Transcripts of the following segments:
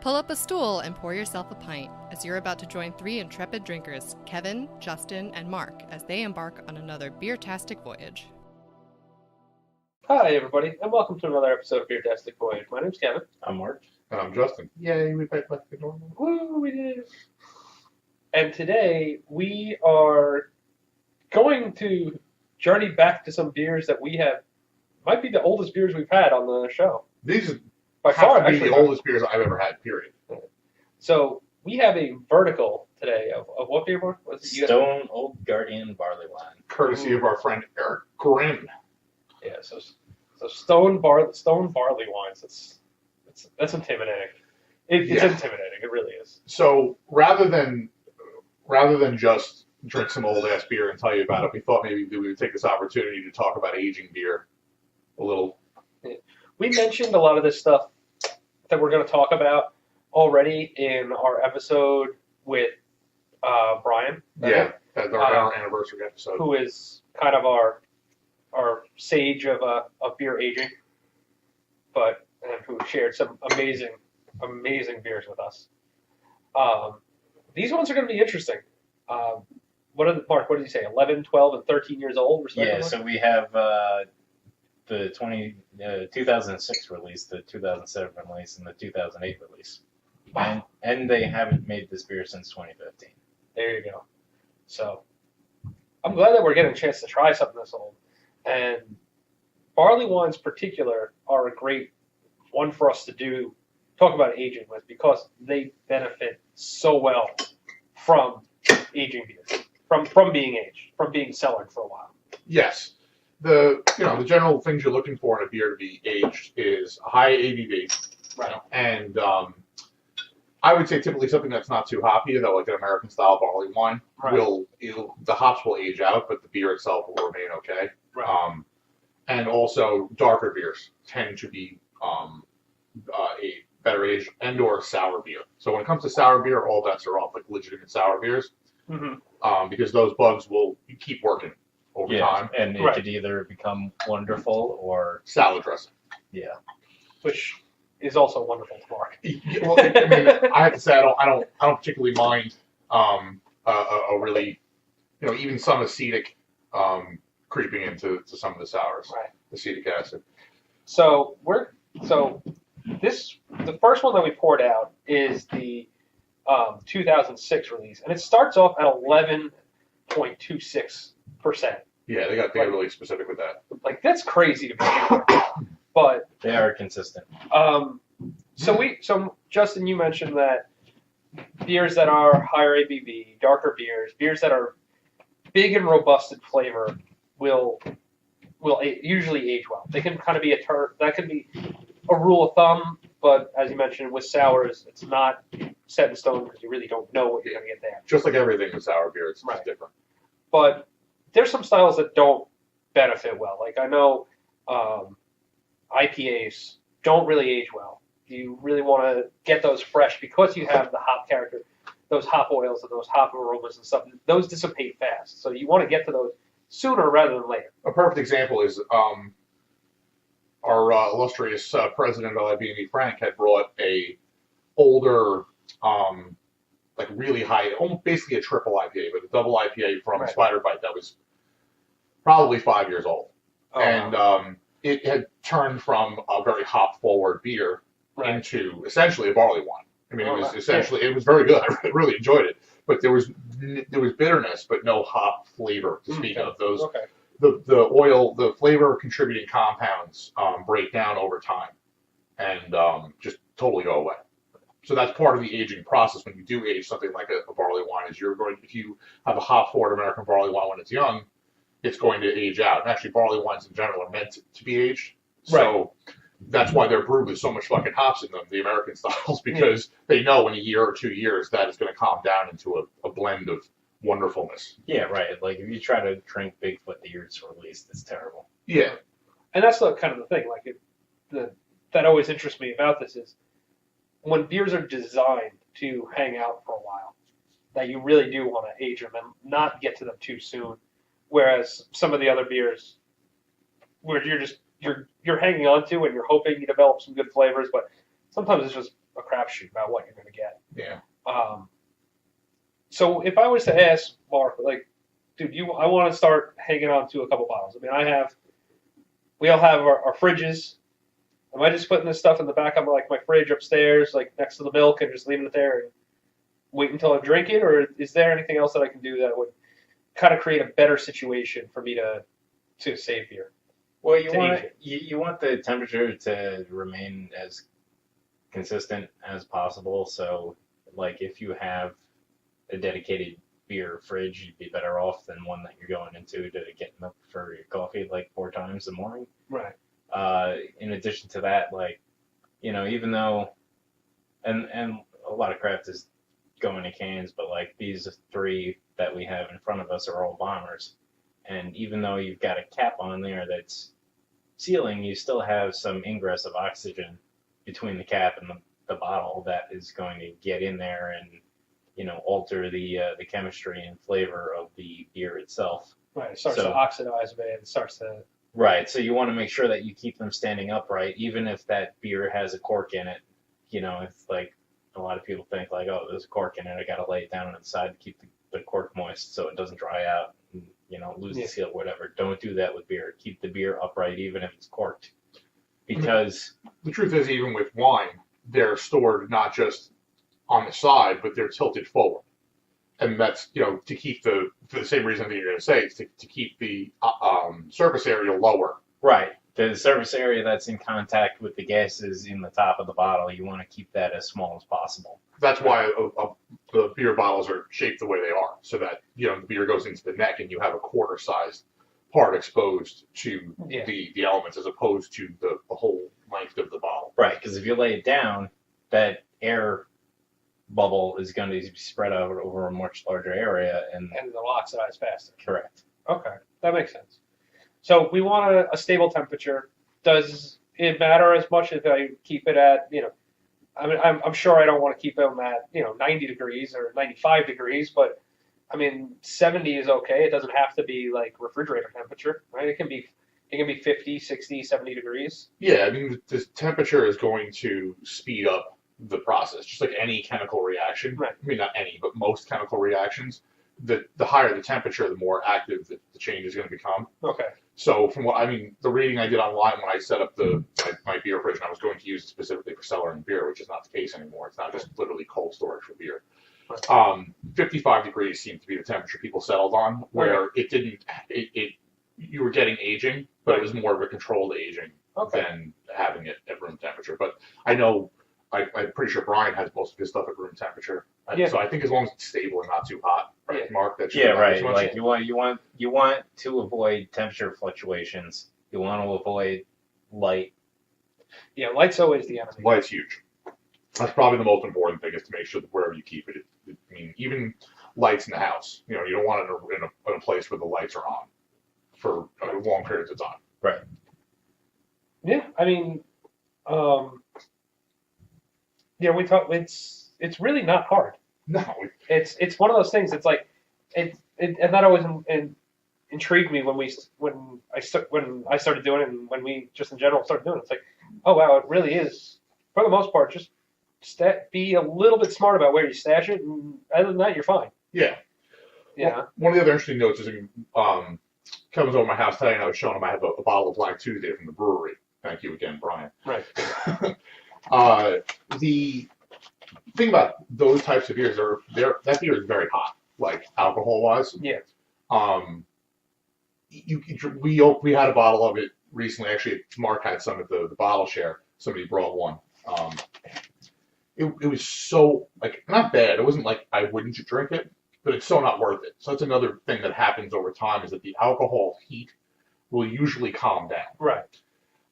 Pull up a stool and pour yourself a pint as you're about to join three intrepid drinkers, Kevin, Justin, and Mark, as they embark on another Beertastic voyage. Hi, everybody, and welcome to another episode of Beertastic Voyage. My name's Kevin. I'm Mark. And I'm Justin. Yay, we played like the normal. Woo, we did it. And today we are going to journey back to some beers that we have, might be the oldest beers we've had on the show. These By have far, to be actually. the oldest beers I've ever had, period. So we have a vertical today of what beer, Mark? What is it? Stone Old Guardian Barleywines. Courtesy of our friend Eric Grimm. Yeah, so Stone Barleywines. That's intimidating. It's intimidating. It really is. So rather than just drink some old ass beer and tell you about it, we thought maybe we would take this opportunity to talk about aging beer a little. We mentioned a lot of this stuff that we're going to talk about already in our episode with Brian. Yeah, that's our anniversary episode. Who is kind of our sage of beer aging, and who shared some amazing beers with us. These ones are going to be interesting. Mark, what did you say? 11, 12, and 13 years old, respectively? Yeah, so we have the 2006 release, the 2007 release, and the 2008 release. Wow. And they haven't made this beer since 2015. There you go. So I'm glad that we're getting a chance to try something this old. And Barleywines in particular are a great one for us to talk about aging with, because they benefit so well from aging beers, from being aged, from being cellared for a while. Yes. The general things you're looking for in a beer to be aged is a high ABV. Right. And I would say typically something that's not too hoppy, though, like an American style barley wine, Right. the hops will age out, but the beer itself will remain okay. Right. And also darker beers tend to be a better aged and/or sour beer. So when it comes to sour beer, all bets are off, like legitimate sour beers, because those bugs will keep working over time. And it Right. could either become wonderful or Salad dressing. yeah. Which is also wonderful to Mark. Well, I mean, I have to say I don't particularly mind a really, even some acetic creeping into some of the sours. Right. Acetic acid. So the first one that we poured out is the 2006 release, and it starts off at 11.26%. Yeah, they got really specific with that. Like, that's crazy to me. But They are consistent. so Justin, you mentioned that beers that are higher ABV, darker beers that are big and robust in flavor will usually age well. They can kind of be that can be a rule of thumb, but as you mentioned with sours, it's not set in stone because you really don't know what you're going to get there. Just like everything with sour beer, it's Right. just different. But there's some styles that don't benefit well. Like, I know IPAs don't really age well. You really want to get those fresh because you have the hop character, those hop oils and those hop aromas and stuff. Those dissipate fast. So you want to get to those sooner rather than later. A perfect example is our illustrious president of IBM, Frank, had brought a older, like really high, basically a triple IPA, but a double IPA from Right. Spider Bite that was probably 5 years old. Oh, And wow. it had turned from a very hop-forward beer Right. into essentially a barley wine. I mean, Oh, it was right. essentially, it was very good. I really enjoyed it. But there was bitterness, but no hop flavor to speak of. Those Okay. the flavor contributing compounds break down over time and just totally go away. So that's part of the aging process when you do age something like a barley wine. Is if you have a hop-forward American barley wine when it's young, it's going to age out. And actually, barley wines in general are meant to be aged. So that's why they're brewed with so much fucking hops in them, the American styles, because they know in a year or 2 years that is going to calm down into a blend of wonderfulness. Yeah, right. Like, if you try to drink Bigfoot the year it's released, it's terrible. Yeah. And that's the kind of the thing. Like, that always interests me about this is when beers are designed to hang out for a while, that you really do want to age them and not get to them too soon. Whereas some of the other beers, where you're hanging on to and you're hoping you develop some good flavors, but sometimes it's just a crapshoot about what you're going to get. Yeah. So if I was to ask Mark, like, dude, I want to start hanging on to a couple bottles. I mean, we all have our fridges. Am I just putting this stuff in the back of like my fridge upstairs, like next to the milk, and just leaving it there and wait until I drink it, or is there anything else that I can do that would kind of create a better situation for me to save beer? Well, you want the temperature to remain as consistent as possible. So, like, if you have a dedicated beer fridge, you'd be better off than one that you're going into to get up for your coffee like 4 times a morning. Right. In addition to that, like, even though, and a lot of craft is going to cans, but like these 3 that we have in front of us are all bombers. And even though you've got a cap on there that's sealing, you still have some ingress of oxygen between the cap and the bottle that is going to get in there and, alter the chemistry and flavor of the beer itself. Right. It starts to oxidize a bit. It starts to... Right. So you want to make sure that you keep them standing upright, even if that beer has a cork in it. It's like a lot of people think like, oh, there's a cork in it. I got to lay it down on the side to keep the cork moist so it doesn't dry out and, lose the seal, whatever. Don't do that with beer. Keep the beer upright, even if it's corked. Because the truth is, even with wine, they're stored not just on the side, but they're tilted forward. And that's, to keep for the same reason that you're going to say, it's to keep the surface area lower. Right. The surface area that's in contact with the gases in the top of the bottle, you want to keep that as small as possible. That's why the beer bottles are shaped the way they are, so that, the beer goes into the neck and you have a quarter-sized part exposed to the elements as opposed to the whole length of the bottle. Right, because if you lay it down, that air bubble is going to be spread out over a much larger area. And it'll oxidize faster. Correct. Okay, that makes sense. So we want a stable temperature. Does it matter as much if I keep it at, I mean, I'm sure I don't want to keep them at, 90 degrees or 95 degrees, but I mean, 70 is okay. It doesn't have to be like refrigerator temperature, right? It can be 50, 60, 70 degrees. Yeah, I mean, the temperature is going to speed up the process, just like any chemical reaction. Right. I mean, not any, but most chemical reactions. The higher the temperature, the more active the change is going to become. Okay. So the reading I did online when I set up my beer fridge, and I was going to use it specifically for cellaring beer, which is not the case anymore. It's not just literally cold storage for beer. 55 degrees seemed to be the temperature people settled on, where you were getting aging, but it was more of a controlled aging than having it at room temperature. But I know, I'm pretty sure Brian has most of his stuff at room temperature. Yeah. So I think as long as it's stable and not too hot, right, Yeah. Mark? That right. Like you want to avoid temperature fluctuations. You want to avoid light. Yeah, light's always the enemy. Light's huge. That's probably the most important thing, is to make sure that wherever you keep it, I mean, even lights in the house, you don't want it in a place where the lights are on for long periods of time. Right. Yeah, I mean, we talk. It's really not hard. No. It's one of those things. It's like and that always intrigued me when I started doing it, and when we just in general started doing it. It's like, oh wow, it really is, for the most part, just be a little bit smart about where you stash it, and other than that, you're fine. Yeah. Yeah. Well, one of the other interesting notes is, comes over my house today, and I was showing him I have a bottle of Black Tuesday from the brewery. Thank you again, Brian. Right. The thing about those types of beers, that beer is very hot, like alcohol-wise. Yeah. We had a bottle of it recently. Actually, Mark had some at the bottle share. Somebody brought one. It was so, like, not bad. It wasn't like I wouldn't drink it, but it's so not worth it. So that's another thing that happens over time, is that the alcohol heat will usually calm down. Right.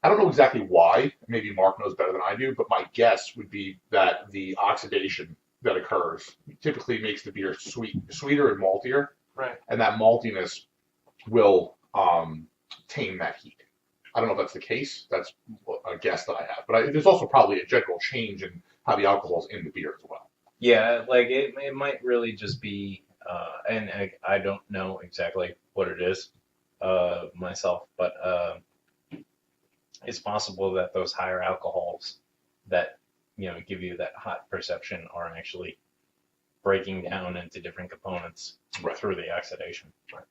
I don't know exactly why. Maybe Mark knows better than I do, but my guess would be that the oxidation that occurs typically makes the beer sweeter and maltier. Right. And that maltiness will tame that heat. I don't know if that's the case. That's a guess that I have. But there's also probably a general change in how the alcohol's in the beer as well. Yeah, like it might really just be, and I don't know exactly what it is myself, but it's possible that those higher alcohols that give you that hot perception are actually breaking down into different components through the oxidation. Right.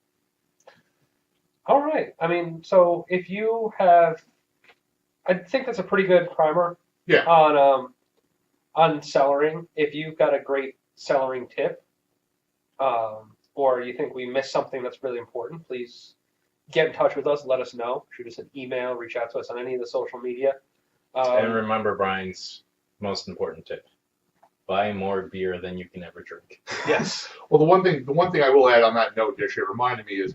All right. I mean, so if you have, I think that's a pretty good primer. Yeah. On cellaring. If you've got a great cellaring tip, or you think we missed something that's really important, please get in touch with us. Let us know. Shoot us an email. Reach out to us on any of the social media. And remember Brian's most important tip: buy more beer than you can ever drink. Yes. Well, the one thing I will add on that note, Dish, it reminded me is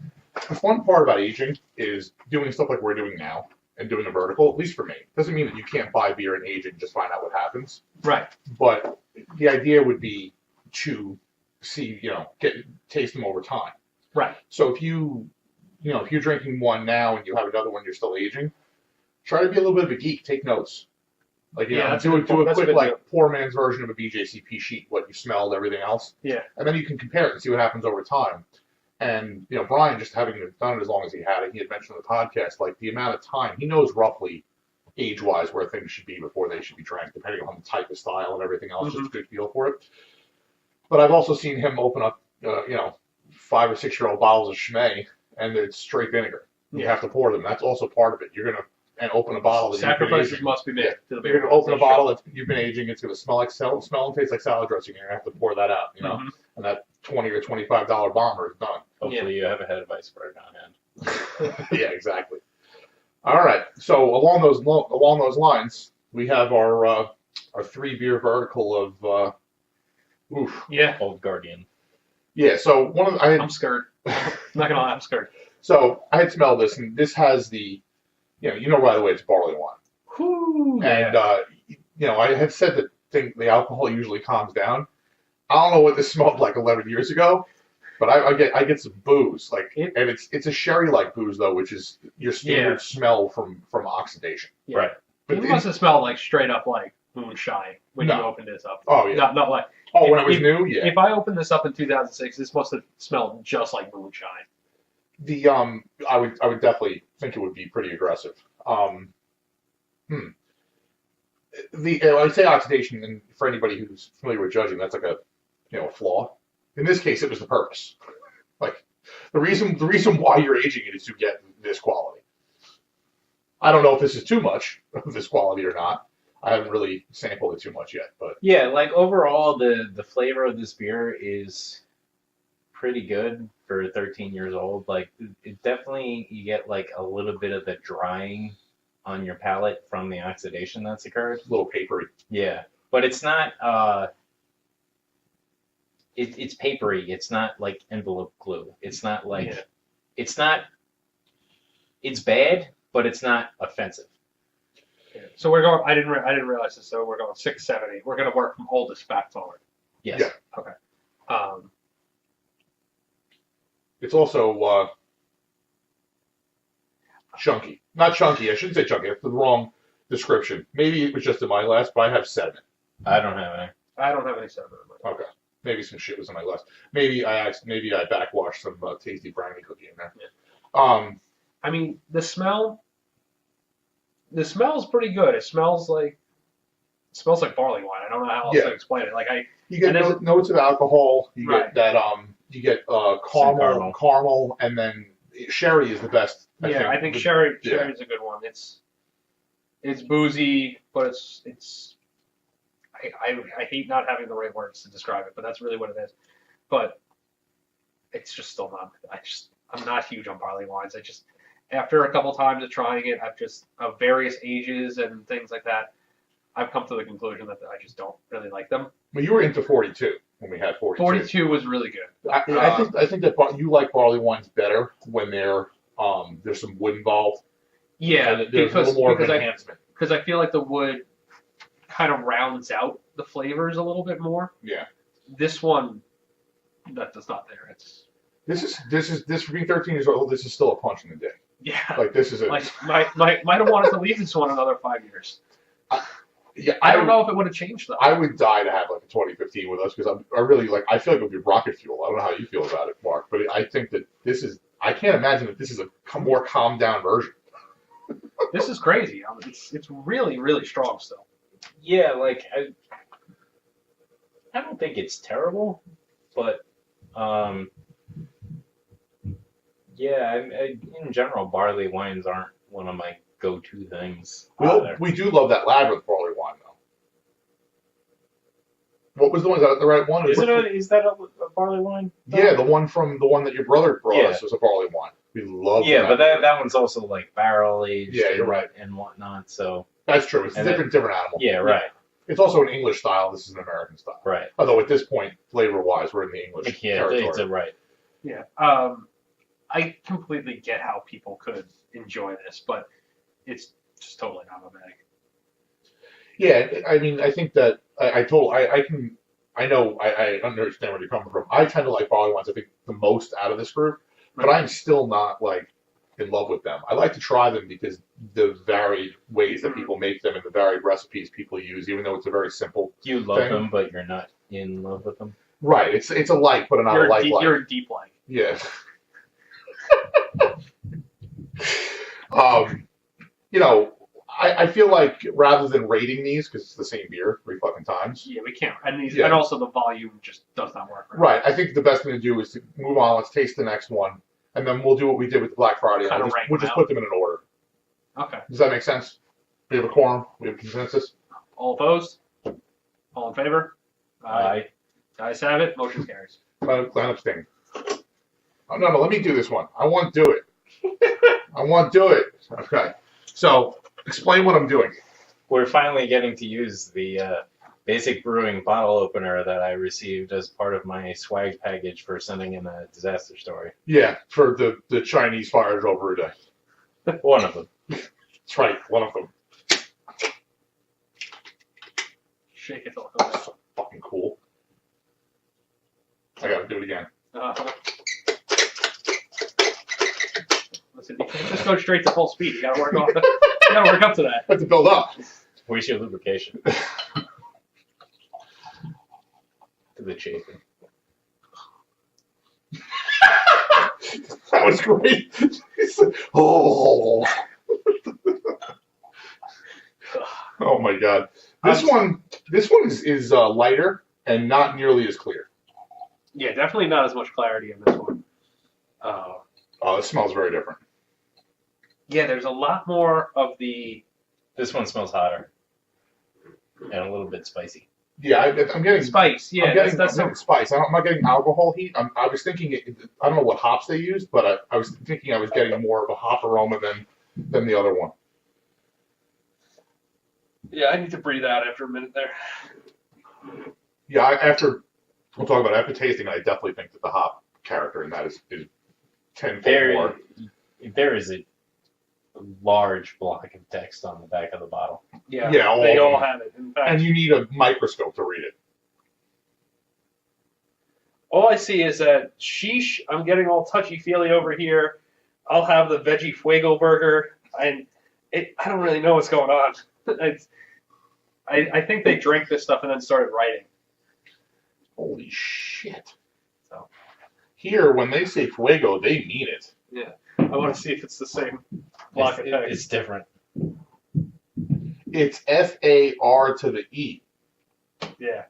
the fun part about aging is doing stuff like we're doing now and doing a vertical. At least for me, doesn't mean that you can't buy beer and age it and just find out what happens. Right. But the idea would be to see, taste them over time. Right. So if if you're drinking one now and you have another one you're still aging, try to be a little bit of a geek. Take notes. Like, do a quick, poor man's version of a BJCP sheet, what you smelled, everything else. Yeah. And then you can compare it and see what happens over time. And, Brian, just having done it as long as he had mentioned on the podcast, like the amount of time, he knows roughly age-wise where things should be before they should be drank, depending on the type of style and everything else, just a good feel for it. But I've also seen him open up, 5 or 6 year old bottles of Schmay, and it's straight vinegar. You have to pour them. That's also part of it. You're going to open a bottle that sacrifices must be made. You're going to open a bottle that you've been aging. It's going to smell and taste like salad dressing. You're going to have to pour that out, and that $20 or $25 bomber is done. Hopefully you have a head of iceberg on hand. Yeah, exactly. All right. So along those lines, we have our 3 beer vertical of Old Guardian. Yeah. So I'm scared. I'm not gonna lie, I'm scared. So I had smelled this, and this has the, right away it's barley wine. Whew, and I had said that the alcohol usually calms down. I don't know what this smelled like 11 years ago, but I get some booze, and it's a sherry-like booze though, which is your standard smell from oxidation. Yeah. Right. But it must have smelled like straight up like moonshine when you opened this up. Oh yeah. Not like. When it was new, yeah. If I opened this up in 2006, this must have smelled just like moonshine. I would definitely think it would be pretty aggressive. I would say oxidation, and for anybody who's familiar with judging, that's like a flaw. In this case, it was the purpose. Like the reason why you're aging it is to get this quality. I don't know if this is too much of this quality or not. I haven't really sampled it too much yet, but yeah, like overall, the flavor of this beer is pretty good for 13 years old. Like it definitely, you get like a little bit of the drying on your palate from the oxidation that's occurred. A little papery. Yeah, but it's not. It's papery. It's not like envelope glue. It's not like it's not. It's bad, but it's not offensive. Yeah. So we're going. I didn't realize this. So we're going 6, 7, 8. We're going to work from oldest back forward. Yes. Yeah. Okay. It's also chunky. Not chunky. I shouldn't say chunky. That's the wrong description. Maybe it was just in my glass, but I have 7. I don't have any. I don't have any 7 in my glass. Okay. Maybe some shit was in my glass. Maybe I backwashed some tasty brownie cookie in there. Yeah. I mean, the smell is pretty good. It smells like barley wine. I don't know how else to explain it. Like you get notes of alcohol. You get that you get caramel, and then sherry is the best. I think sherry is a good one. It's boozy, but it's I hate not having the right words to describe it, but that's really what it is. But it's just still not. I'm not huge on barley wines. After a couple times of trying it, of various ages and things like that, I've come to the conclusion that I just don't really like them. Well, you were into 42 when we had 42. 42 was really good. I think that you like barley wines better when there's some wood involved. Yeah, there's a little more of an enhancement. Because I feel like the wood kind of rounds out the flavors a little bit more. Yeah. This one, that's not there. This for being 13 years old. This is still a punch in the dick. Yeah. Like this is a. Might have wanted to leave this one another 5 years. I don't know if it would have changed though. I would die to have like a 2015 with us because I really like. I feel like it would be rocket fuel. I don't know how you feel about it, Mark, but I think that this is. I can't imagine that this is a more calmed down version. This is crazy. It's really, really strong still. Yeah, like I don't think it's terrible, but yeah, in general, barley wines aren't one of my go-to things. We do love that Labyrinth barley wine, though. What was the one? Is that the right one? Is that a barley wine? Yeah, the one that your brother brought us was a barley wine. We love. Yeah, but that one's also like barrel aged. Yeah, you're right. And whatnot. So that's true. It's a different animal. Yeah, right. It's also an English style. This is an American style. Right. Although at this point, flavor-wise, we're in the English territory. It's right. Yeah. I completely get how people could enjoy this, but it's just totally not my bag. Yeah, I mean, I think that I understand where you're coming from. I tend to like barley wines, I think, the most out of this group, but I'm still not, like, in love with them. I like to try them because the varied ways that people make them and the varied recipes people use, even though it's a very simple You love thing. them, but you're not in love with them. Right. It's a like, but not a like. You're a deep like. Yeah. I feel like rather than rating these, because it's the same beer 3 fucking times. Yeah, we can't. And also the volume just does not work. Right. I think the best thing to do is to move on. Let's taste the next one, and then we'll do what we did with the Black Friday. We'll just put them in an order. Okay. Does that make sense? We have a quorum. We have a consensus. All opposed? All in favor? Aye. Ayes have it. Motion carries. Glenn abstaining. Oh, no, let me do this one. I want to do it. I want to do it. Okay. So, explain what I'm doing. We're finally getting to use the Basic Brewing bottle opener that I received as part of my swag package for sending in a disaster story. Yeah, for the Chinese fire drill brew day. One of them. That's right, one of them. Shake it off. So fucking cool. I gotta do it again. Listen, you can't just go straight to full speed. You gotta work up to that. I have to build up. Where's your lubrication? To the chafing. That was great. Oh. Oh my god. This one is lighter and not nearly as clear. Yeah, definitely not as much clarity in this one. Oh, it smells very different. Yeah, there's a lot more of the... This one smells hotter. And a little bit spicy. Yeah, I'm getting spice. Yeah, I'm getting spice. I'm not getting alcohol heat. I was thinking, I don't know what hops they used, but I was thinking I was getting more of a hop aroma than the other one. Yeah, I need to breathe out after a minute there. Yeah, we'll talk about it. After tasting, I definitely think that the hop character in that is tenfold more. There is a large block of text on the back of the bottle. Yeah, they all have it. In fact, and you need a microscope to read it. All I see is that, sheesh, I'm getting all touchy-feely over here. I'll have the veggie fuego burger. I don't really know what's going on. I think they drank this stuff and then started writing. Holy shit. So here, when they say fuego, they mean it. Yeah. I want to see if it's the same block of text. It's different. It's FAR to the E. Yeah.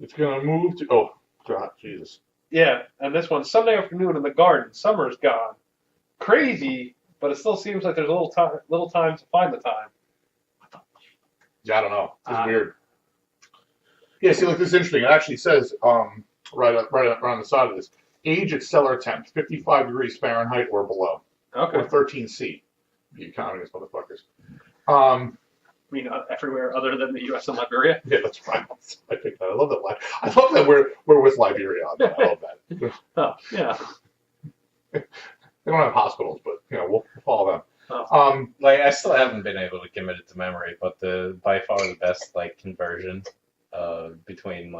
It's going to move to... Oh, God, Jesus. Yeah, and this one, Sunday afternoon in the garden. Summer's gone. Crazy, but it still seems like there's a little time to find the time. Yeah, I don't know. It's weird. Yeah, see, look, this is interesting. It actually says, right on the side of this, age at cellar temp, 55 degrees Fahrenheit or below. Okay. Or 13C. You communist motherfuckers. I mean, everywhere other than the U.S. and Liberia? Yeah, that's right. I picked that. I love that line. I love that we're with Liberia on that. I love that. Oh, yeah. They don't have hospitals, but, we'll follow them. Oh. I still haven't been able to commit it to memory, but by far the best conversion between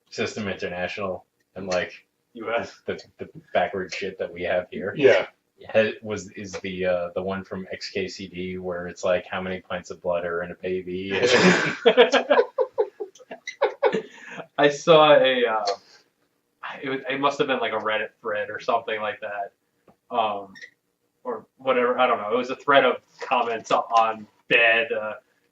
System International and U.S. the backward shit that we have here. Yeah. Is the one from XKCD where it's how many pints of blood are in a baby? I saw it must have been a Reddit thread or something like that. or whatever. I don't know. It was a thread of comments on bad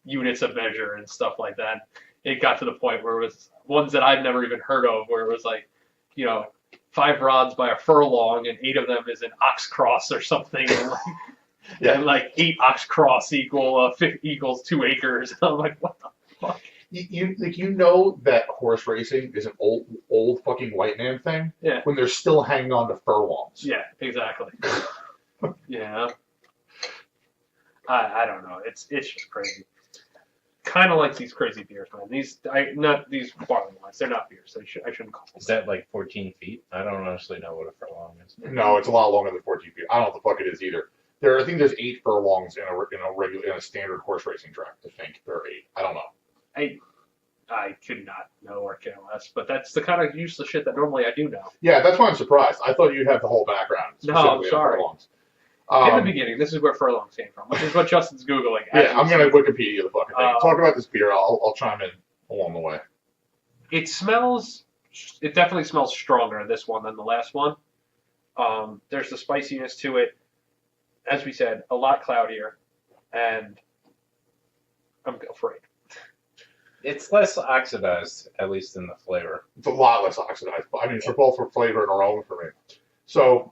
units of measure and stuff like that. It got to the point where it was ones that I've never even heard of, where it was like, 5 rods by a furlong, and 8 of them is an ox cross or something, and like, and like 8 ox cross equals 2 acres. And I'm like, what the fuck? You know that horse racing is an old fucking white man thing. Yeah. When they're still hanging on to furlongs. Yeah, exactly. Yeah. I don't know. It's just crazy. Kind of like these crazy beers, man. Not these barley wines. They're not beers. I shouldn't call them. Is that like 14 feet? I don't honestly know what a furlong is. No, it's a lot longer than 14 feet. I don't know what the fuck it is either. I think there's 8 furlongs in a standard horse racing track. I think there are 8. I don't know. I could not know or care less, but that's the kind of useless shit that normally I do know. Yeah, that's why I'm surprised. I thought you'd have the whole background. No, I'm sorry. Furlongs. In the beginning, this is where furlongs came from, which is what Justin's Googling. Yeah, I'm going to Wikipedia the fucking thing. Talk about this beer. I'll chime in along the way. It definitely smells stronger, this one, than the last one. There's the spiciness to it. As we said, a lot cloudier, and I'm afraid. It's less oxidized, at least in the flavor. It's a lot less oxidized. I mean, for both for flavor and aroma for me. So,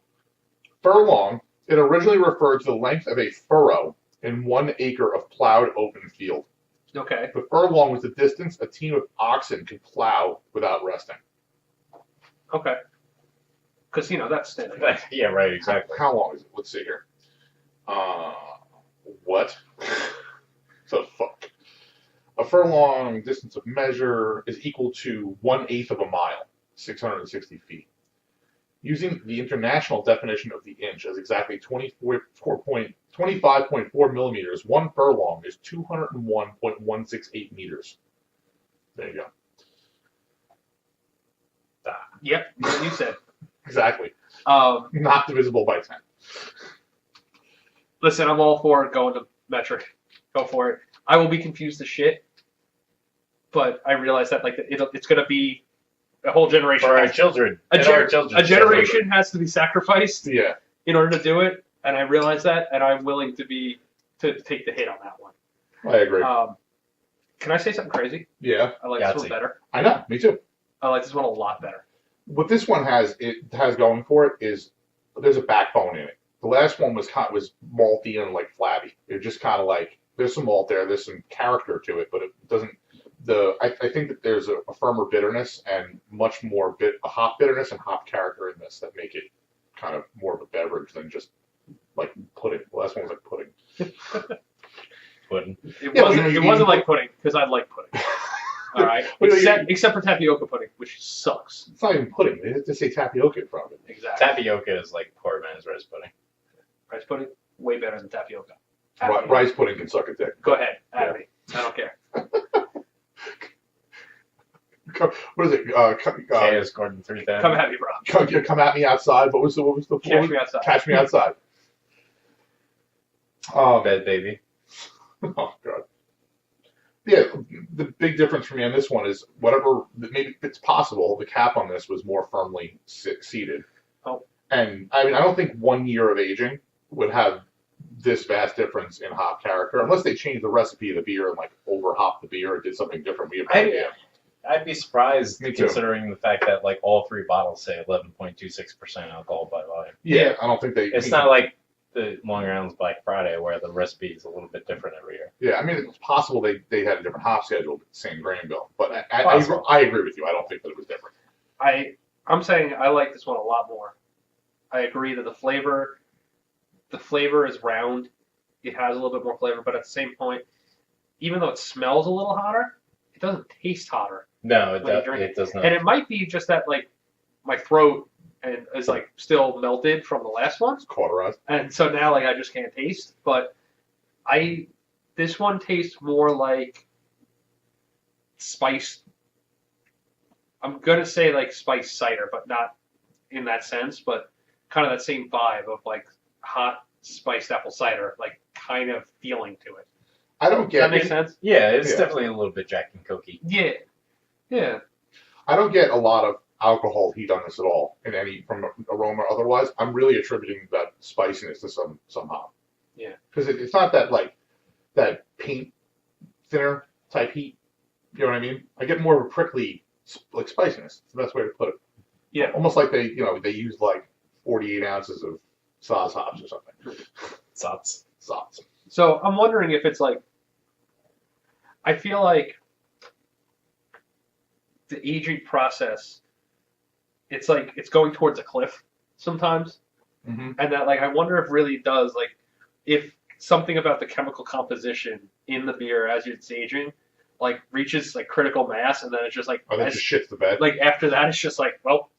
furlong, it originally referred to the length of a furrow in 1 acre of plowed open field. Okay. The furlong was the distance a team of oxen could plow without resting. Okay. Because, that's standard. Yeah, right, exactly. How long is it? Let's see here. What? So fuck. A furlong distance of measure is equal to 1/8 of a mile, 660 feet. Using the international definition of the inch as exactly 25.4 millimeters, 1 furlong is 201.168 meters. There you go. Yep, what you said. Exactly. Not divisible by 10. Listen, I'm all for going to metric. Go for it. I will be confused as shit, but I realize that it's going to be a whole generation. For our children. A generation has to be sacrificed in order to do it, and I realize that, and I'm willing to take the hit on that one. I agree. Can I say something crazy? Yeah. I like this one better. I know, me too. I like this one a lot better. What this one has going for it is there's a backbone in it. The last one was malty and like flabby. It just kind of like there's some malt there, there's some character to it, but it doesn't. I think that there's a firmer bitterness and much more a hop bitterness and hop character in this that make it kind of more of a beverage than just like pudding. The last one was like pudding. Pudding. It wasn't like pudding because I like pudding. All right, except for tapioca pudding, which sucks. It's not even pudding. They just say tapioca in front of it. Exactly. Tapioca is like poor man's rice pudding. Rice pudding, way better than tapioca. Rice pudding can suck a dick. Go ahead, at me. I don't care. What is it? Chaos Gordon 3000. Come at me, bro. Come at me outside. What was the Catch me outside. Catch me outside. Bed baby. Oh god. Yeah, the big difference for me on this one is maybe it's possible the cap on this was more firmly seated. Oh. And I mean, I don't think 1 year of aging would have this vast difference in hop character unless they changed the recipe of the beer and like over hopped the beer or did something different. We have no idea. I'd be surprised considering the fact that like all 3 bottles say 11.26% alcohol by volume. Yeah, I don't think they. It's not like the Long Island's Black Friday where the recipe is a little bit different every year. Yeah, I mean it's possible they had a different hop schedule, but the same grain bill. But I agree with you. I don't think that it was different. I'm saying I like this one a lot more. I agree that the flavor is round. It has a little bit more flavor, but at the same point, even though it smells a little hotter, it doesn't taste hotter. No, it does not. And it might be just that like my throat is like still melted from the last one. It's cauterized. And so now like I just can't taste. But this one tastes more like spice. I'm gonna say like spice cider, but not in that sense, but kind of that same vibe of like hot spiced apple cider, like kind of feeling to it. I don't get. Does that make sense? Yeah, it's definitely a little bit Jack and Cokey. Yeah. I don't get a lot of alcohol heat on this at all, from aroma or otherwise. I'm really attributing that spiciness to some hop. Yeah. Because it's not that like that paint thinner type heat. You know what I mean? I get more of a prickly like spiciness. It's the best way to put it. Yeah. Almost like they use like 48 ounces of Saaz hops or something. Sots. So I'm wondering if it's like, I feel like the aging process, it's like it's going towards a cliff sometimes, Mm-hmm. and that like I wonder if really does like if something about the chemical composition in the beer as it's aging, like reaches like critical mass, and then it's just like Oh, that just shits the bed. like after that it's just like, well,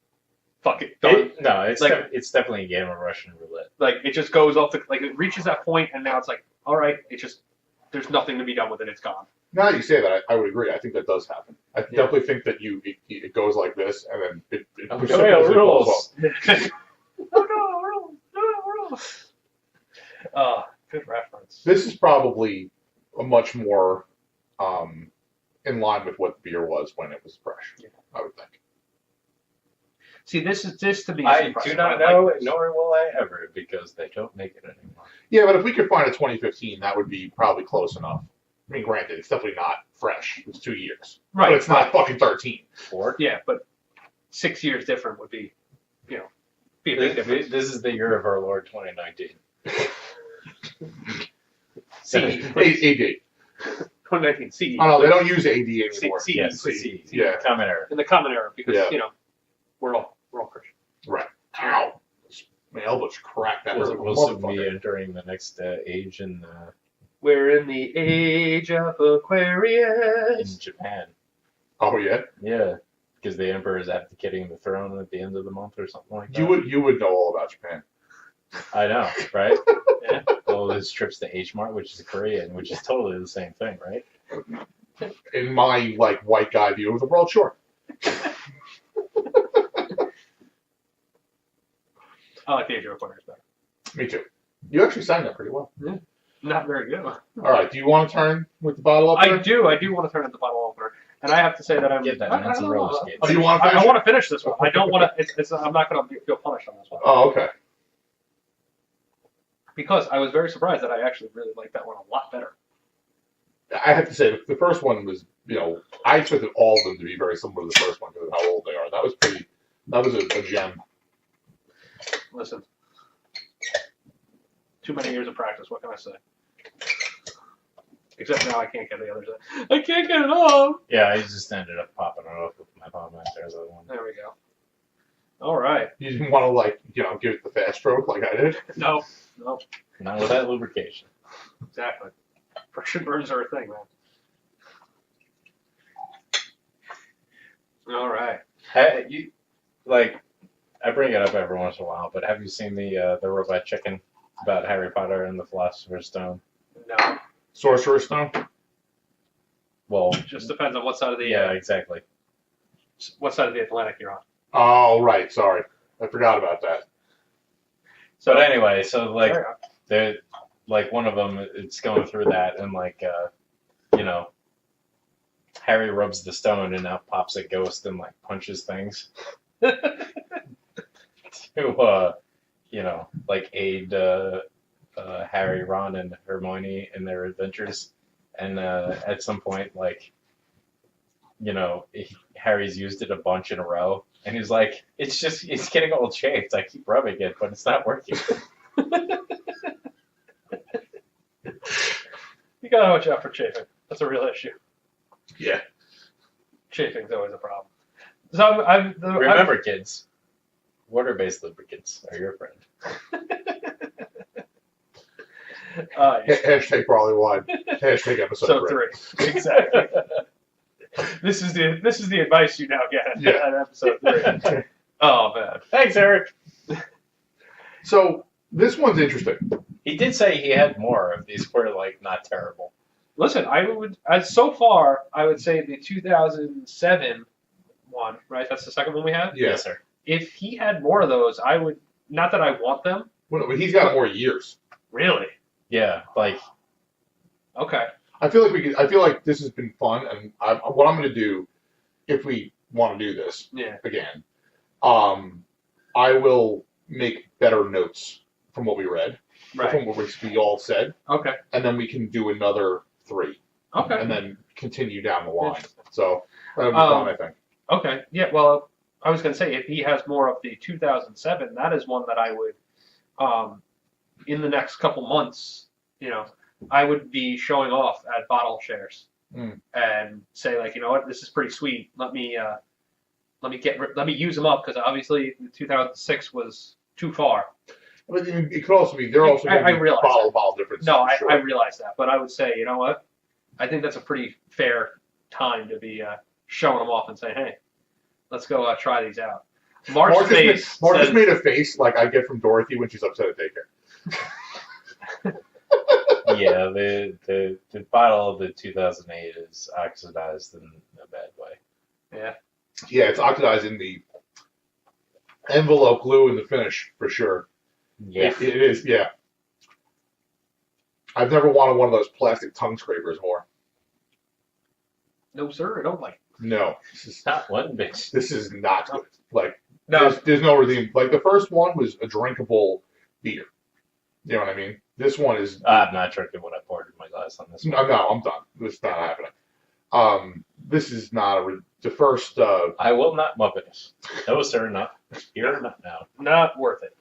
fuck it, done. It's Like- it's definitely a game of Russian roulette. Like it just goes off the like it reaches that point, and now it's like, all right, it just there's nothing to be done with it. It's gone. Now that you say that, I would agree. I think that does happen. I definitely think that it goes like this, and then it precipitously blows up. Oh no, rules. Good reference. This is probably a much more in line with what the beer was when it was fresh. Yeah. I would think. See, this to me. Is I impressive. do not I know, like this. nor will I ever, because they don't make it anymore. Yeah, but if we could find a 2015, that would be probably close enough. I mean, granted, it's definitely not fresh. It's 2 years. Right, But it's not fucking 13. Four? Yeah, but 6 years different would be, be a big difference. This is the year of our Lord 2019. C. AD. 2019 CE. Oh, no, they don't use AD anymore. C. Yes, C. Yeah. Common era. In the common era, because Yeah. we're all Christian. Right. Ow. My elbow just cracked that. We'll, hurt like a we'll soon be motherfucker. entering the next age in We're in the age of Aquarius. Japan. Oh, yeah? Yeah, because the emperor is abdicating the throne at the end of the month or something like that. You would know all about Japan. I know, right? Yeah. All those trips to H Mart, which is Korean, which is totally the same thing, right? In my, like, white guy view of the world, sure. I like the age of Aquarius better. Me too. You actually sang that pretty well. Not very good. All right. Do you want to turn with the bottle up I there? do want to turn at the bottle opener, and I have to say that I'm. Get that I don't mental know. roller skates. Oh, you want to finish? I want to finish this one. I don't want to. I'm not going to feel punished on this one Oh, okay. because I was very surprised that I actually really liked that one a lot better. I have to say, the first one was, I expected all of them to be very similar to the first one because of how old they are. That was a gem. Listen, too many years of practice. What can I say? Except now I can't get the other side. I can't get it off. Yeah, I just ended up popping it off with my palm. There's the other one. There we go. All right. You didn't want to, give it the fast stroke like I did? No. Not with that lubrication. Exactly. Friction burns are a thing, man. All right. I bring it up every once in a while, but have you seen the robot chicken about Harry Potter and the Philosopher's Stone? No. Sorcerer's Stone? Well, Just depends on what side of the yeah, exactly. what side of the Atlantic you're on. Oh, right. Sorry. I forgot about that. But anyway, so Carry on. they're one of them, it's going through that, and Harry rubs the stone, and out pops a ghost and punches things to aid Harry, Ron, and Hermione in their adventures. And at some point, Harry's used it a bunch in a row, and he's like, it's getting old shaped. I keep rubbing it, but it's not working. You gotta watch out for chafing. That's a real issue. Yeah. Chafing's always a problem. So Remember, kids, water-based lubricants are your friend. Hashtag Barleywine. Hashtag episode So 3. 3. Exactly. This is the advice you now get at episode 3. Oh man. Thanks, Eric. So, this one's interesting. He did say he had more of these were not terrible. Listen, so far I would say the 2007 one, right? That's the second one we had. Yeah. Yes, sir. If he had more of those, I would. Not that I want them. Well, but he's got more years. Really? Yeah, Okay. I feel like this has been fun, and what I'm going to do, if we want to do this Yeah. again, I will make better notes from what we read, Right. from what we all said, Okay. and then we can do another 3, Okay. and then continue down the line. So that would be Um, fun, I think. Okay. Yeah. Well, I was going to say if he has more of the 2007, that is one that I would, in the next couple months, I would be showing off at bottle shares and say like, you know what, this is pretty sweet. Let me use them up because obviously the 2006 was too far. But it could also be, there are also I realize bottle differences. No, for sure. I realize that, but I would say, you know what, I think that's a pretty fair time to be showing them off and saying, hey, let's go try these out. Mark just made a face like I get from Dorothy when she's upset at daycare. Yeah, the bottle of the 2008 is oxidized in a bad way. Yeah. Yeah, it's oxidized in the envelope glue in the finish for sure. Yeah. It is. Yeah. I've never wanted one of those plastic tongue scrapers more. No, sir, I don't like it. No, this is Not one bitch. This is not good. Like, No. there's no redeem. Like the first one was a drinkable beer. You know what I mean? This one is. I'm not drinking what I poured in my glass on this one. No, I'm done. It's not happening. This is not the first. I will not muppet it. No, sir, not here, not now. Not worth it.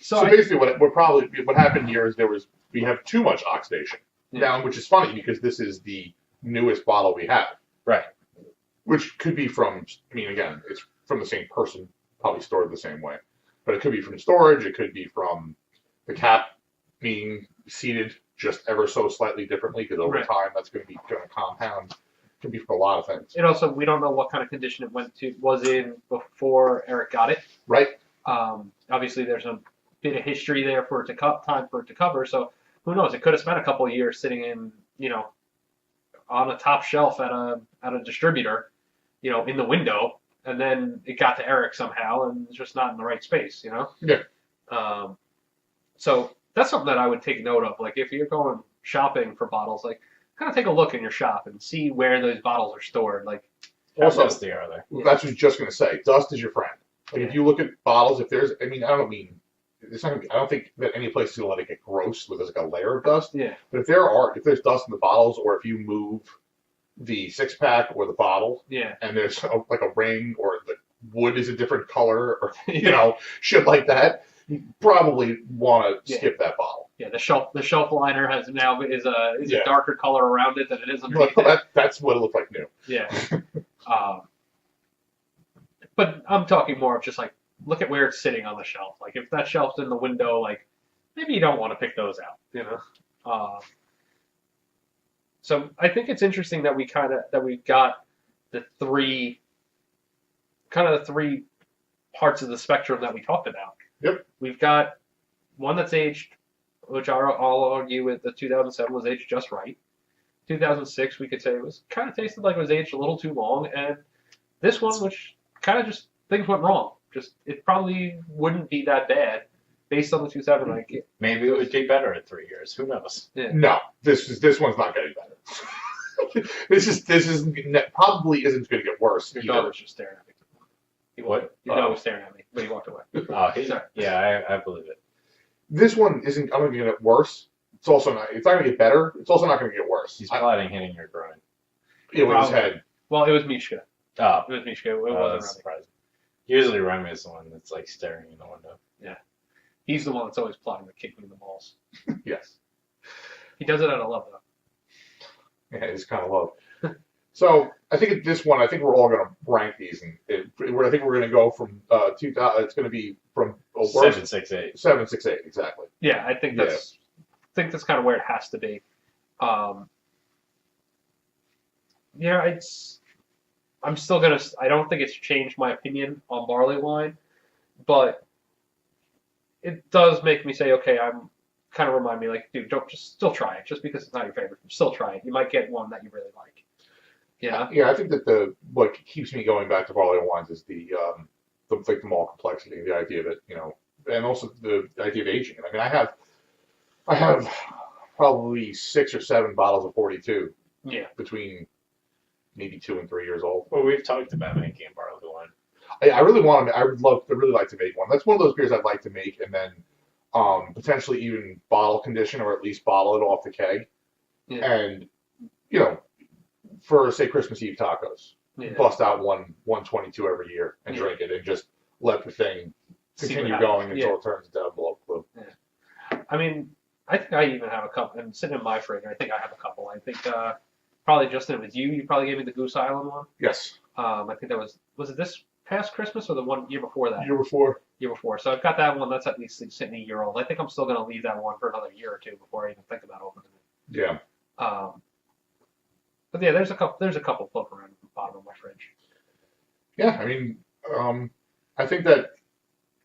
So basically, what happened here is we have too much oxidation down, which is funny because this is the newest bottle we have. Right. Which could be from. I mean, again, it's from the same person, probably stored the same way, but it could be from storage. It could be from the cap being seated just ever so slightly differently because over time that's going to compound. It can be from a lot of things. And also, we don't know what kind of condition it was in before Eric got it. Right. Obviously, there's a bit of history there for it to time for it to cover. So who knows? It could have spent a couple of years sitting in, on a top shelf at a distributor, in the window, and then it got to Eric somehow, and it's just not in the right space, Yeah. So that's something that I would take note of. Like if you're going shopping for bottles, like kind of take a look in your shop and see where those bottles are stored. Like Also, how dusty are they? that's what I was just going to say. Dust is your friend. Like if you look at bottles, I don't think that any place is going to let it get gross where there's like a layer of dust. Yeah. But if there's dust in the bottles, or if you move the 6-pack or the bottle, and there's like a ring, or the wood is a different color, or shit like that, you probably want to skip that bottle. Yeah, the shelf liner is a darker color around it than it is underneath. That's what it looked like new. Yeah. But I'm talking more of just like look at where it's sitting on the shelf. Like if that shelf's in the window, like maybe you don't want to pick those out. So I think it's interesting that we got the three parts of the spectrum that we talked about. Yep. We've got one that's aged, which I'll argue with the 2007 was aged just right. 2006 we could say it was kind of tasted like it was aged a little too long, and this one, which kind of just things went wrong. Just it probably wouldn't be that bad based on the 2007. Like maybe it would be better in 3 years. Who knows? Yeah. No, this one's not getting better. this probably isn't going to get worse. Your dog was just staring at me. What? Your dog was staring at me, but he walked away. Yeah, I believe it. This one isn't going to get worse. It's not going to get better. It's also not going to get worse. He's plotting hitting your groin. It was his head. Well, it was Mishka. Oh. It was Mishka. It wasn't Remy. Surprising. Usually Remy is the one that's like staring in the window. Yeah. He's the one that's always plotting to kick me in the balls. Yes. He does it out of love, though. Yeah, it's kind of low. So I think this one, I think we're all going to rank these, and I think we're going to go from 2000. It's going to be from a worst 768. 768 exactly. Yeah, I think that's kind of where it has to be. I'm still gonna. I don't think it's changed my opinion on barley wine, but it does make me say, okay, I'm kind of remind me like, dude, don't just still try it. Just because it's not your favorite, still try it. You might get one that you really like. Yeah. Yeah, I think that what keeps me going back to barley wines is the malt complexity, the idea of it, and also the idea of aging. I mean, I have probably 6 or 7 bottles of 42. Yeah. Between maybe 2 and 3 years old. Well, we've talked about making a barley wine. I really want to. I would really like to make one. That's one of those beers I'd like to make, and then potentially even bottle condition or at least bottle it off the keg. Yeah. And, you know, for, say, Christmas Eve tacos, Yeah. bust out 122 every year and drink it and just let the thing continue going until it turns into envelope glue. Yeah. I mean, I think I even have a couple. And sitting in my fridge, I think I have a couple. I think probably Justin, it was you. You probably gave me the Goose Island one. Yes. I think that was it this past Christmas or the one year before that? Year before. Year before. So I've got that one. That's at least sitting a year old. I think I'm still going to leave that one for another year or two before I even think about opening it. Yeah. But yeah, there's a couple floating around the bottom of my fridge. Yeah, I mean, I think that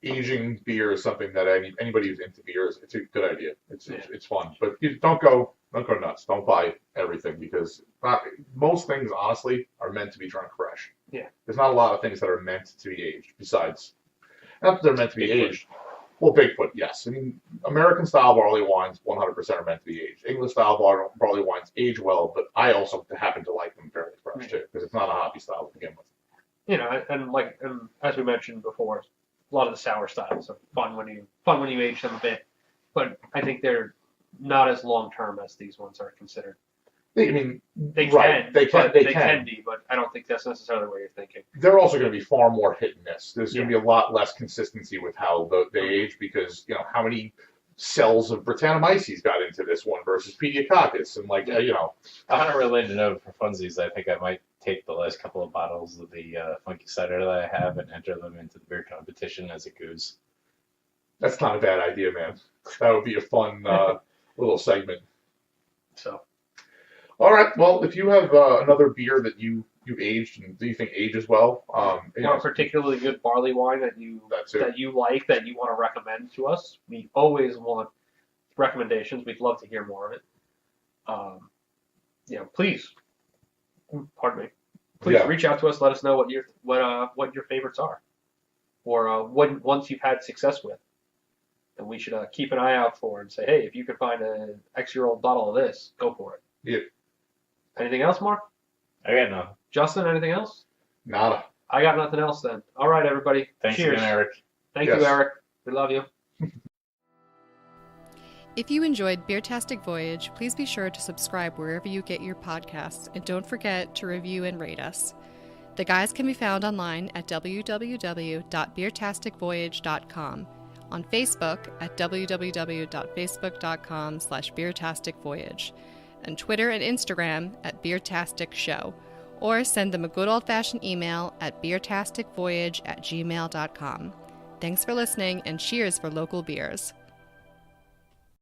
aging beer is something that anybody who's into beer it's a good idea. It's fun, but you don't go nuts. Don't buy everything because most things honestly are meant to be drunk fresh. Yeah. There's not a lot of things that are meant to be aged. Besides, not that they're meant to be aged. Well, Bigfoot, yes. I mean, American-style barley wines 100% are meant to be aged. English-style barley wines age well, but I also happen to like them fairly fresh, too, because it's not a hoppy style to begin with. You know, and as we mentioned before, a lot of the sour styles are fun when you age them a bit, but I think they're not as long-term as these ones are considered. They can be, but I don't think that's necessarily what you're thinking. They're also going to be far more hit and miss. There's going to be a lot less consistency with how they age because, you know, how many cells of Brettanomyces got into this one versus Pediococcus and, like, you know. On a related note, for funsies, I think I might take the last couple of bottles of the Funky Cider that I have and enter them into the beer competition as a goose. That's not a bad idea, man. That would be a fun little segment. So. All right. Well, if you have another beer that you've aged and do you think ages well, or a particularly good barley wine that you like that you want to recommend to us, we always want recommendations. We'd love to hear more of it. You know, please, pardon me, reach out to us. Let us know what your favorites are, or what ones you've had success with, and we should keep an eye out for and say, hey, if you could find an X-year-old bottle of this, go for it. Yeah. Anything else, Mark? I got nothing. Justin, anything else? Nada. I got nothing else then. All right, everybody. Thanks Cheers. again, Eric. Thank you, Eric. We love you. If you enjoyed Beertastic Voyage, please be sure to subscribe wherever you get your podcasts, and don't forget to review and rate us. The guys can be found online at www.beertasticvoyage.com, on Facebook at www.facebook.com/beertasticvoyage, and Twitter and Instagram at Beertastic Show, or send them a good old-fashioned email at beertasticvoyage@gmail.com. Thanks for listening, and cheers for local beers.